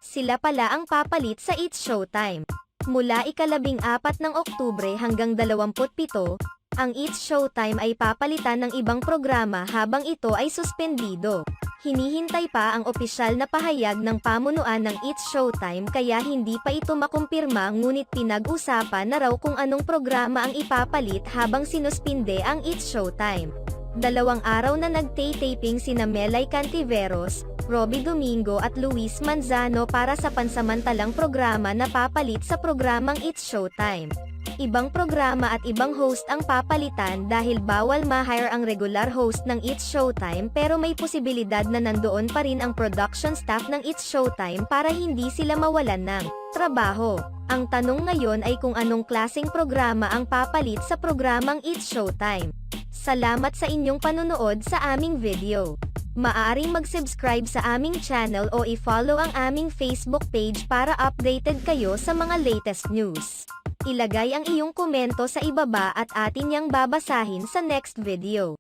Sila pala ang papalit sa It's Showtime. Mula ika-14 ng Oktubre hanggang 27, ang It's Showtime ay papalitan ng ibang programa habang ito ay suspendido. Hinihintay pa ang opisyal na pahayag ng pamunuan ng It's Showtime kaya hindi pa ito makumpirma, ngunit pinag-usapan na raw kung anong programa ang ipapalit habang sinuspinde ang It's Showtime. 2 araw na nagtay-taping sina Melay Cantiveros, Robby Domingo at Luis Manzano para sa pansamantalang programa na papalit sa programang It's Showtime. Ibang programa at ibang host ang papalitan dahil bawal ma-hire ang regular host ng It's Showtime, pero may posibilidad na nandoon pa rin ang production staff ng It's Showtime para hindi sila mawalan ng trabaho. Ang tanong ngayon ay kung anong klaseng programa ang papalit sa programang It's Showtime. Salamat sa inyong panunood sa aming video. Maaaring mag-subscribe sa aming channel o i-follow ang aming Facebook page para updated kayo sa mga latest news. Ilagay ang iyong komento sa ibaba at atin yang babasahin sa next video.